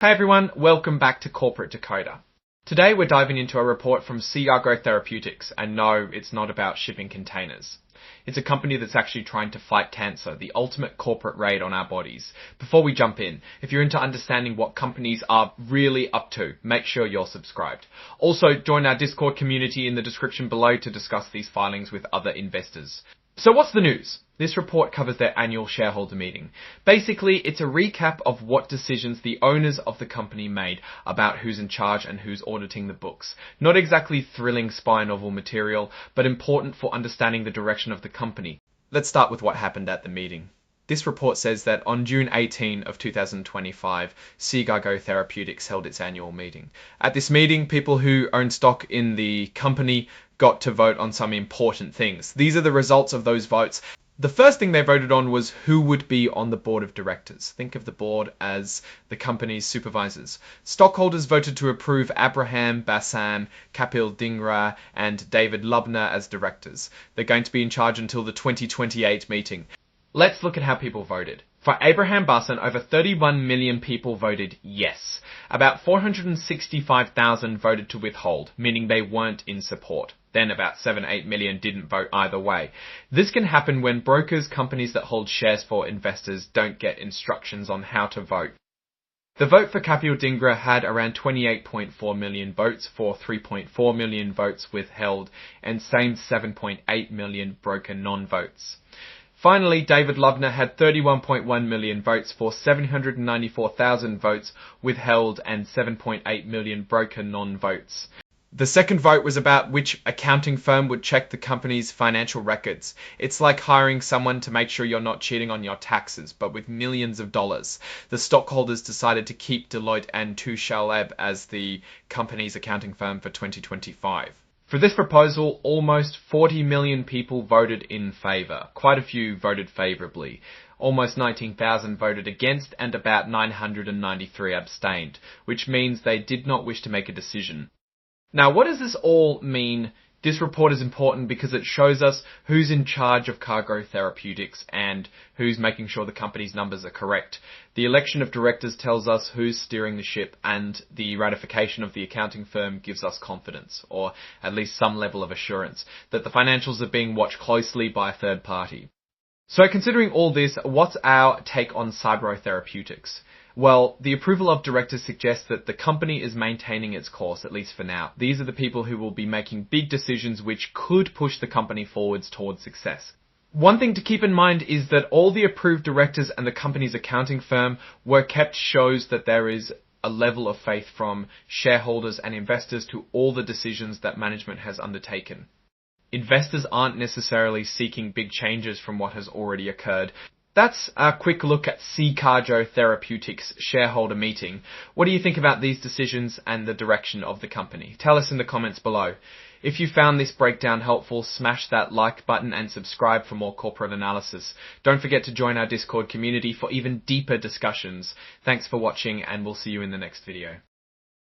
Hey everyone, welcome back to Corporate Decoder. Today we're diving into a report from Therapeutics, and no, it's not about shipping containers. It's a company that's actually trying to fight cancer, the ultimate corporate raid on our bodies. Before we jump in, if you're into understanding what companies are really up to, make sure you're subscribed. Also, join our Discord community in the description below to discuss these filings with other investors. So what's the news? This report covers their annual shareholder meeting. Basically, it's a recap of what decisions the owners of the company made about who's in charge and who's auditing the books. Not exactly thrilling spy novel material, but important for understanding the direction of the company. Let's start with what happened at the meeting. This report says that on June 18 of 2025, Therapeutics held its annual meeting. At this meeting, people who own stock in the company got to vote on some important things. These are the results of those votes. The first thing they voted on was who would be on the board of directors. Think of the board as the company's supervisors. Stockholders voted to approve Abraham Bassan, Kapil Dhingra, and David Lubner as directors. They're going to be in charge until the 2028 meeting. Let's look at how people voted. For Abraham Bassan, over 31 million people voted yes. About 465,000 voted to withhold, meaning they weren't in support. Then about 7-8 million didn't vote either way. This can happen when brokers, companies that hold shares for investors, don't get instructions on how to vote. The vote for Kapil Dhingra had around 28.4 million votes for 3.4 million votes withheld, and same 7.8 million broker non-votes. Finally, David Lubner had 31.1 million votes for 794,000 votes withheld and 7.8 million broker non-votes. The second vote was about which accounting firm would check the company's financial records. It's like hiring someone to make sure you're not cheating on your taxes, but with millions of dollars. The stockholders decided to keep Deloitte and Touche as the company's accounting firm for 2025. For this proposal, almost 40 million people voted in favour. Quite a few voted favourably. Almost 19,000 voted against and about 993 abstained, which means they did not wish to make a decision. Now, what does this all mean? This report is important because it shows us who's in charge of Therapeutics and who's making sure the company's numbers are correct. The election of directors tells us who's steering the ship, and the ratification of the accounting firm gives us confidence, or at least some level of assurance, that the financials are being watched closely by a third party. So considering all this, what's our take on Therapeutics? Well, the approval of directors suggests that the company is maintaining its course, at least for now. These are the people who will be making big decisions which could push the company forwards towards success. One thing to keep in mind is that all the approved directors and the company's accounting firm were kept shows that there is a level of faith from shareholders and investors to all the decisions that management has undertaken. Investors aren't necessarily seeking big changes from what has already occurred. That's a quick look at Therapeutics shareholder meeting. What do you think about these decisions and the direction of the company? Tell us in the comments below. If you found this breakdown helpful, smash that like button and subscribe for more corporate analysis. Don't forget to join our Discord community for even deeper discussions. Thanks for watching, and we'll see you in the next video.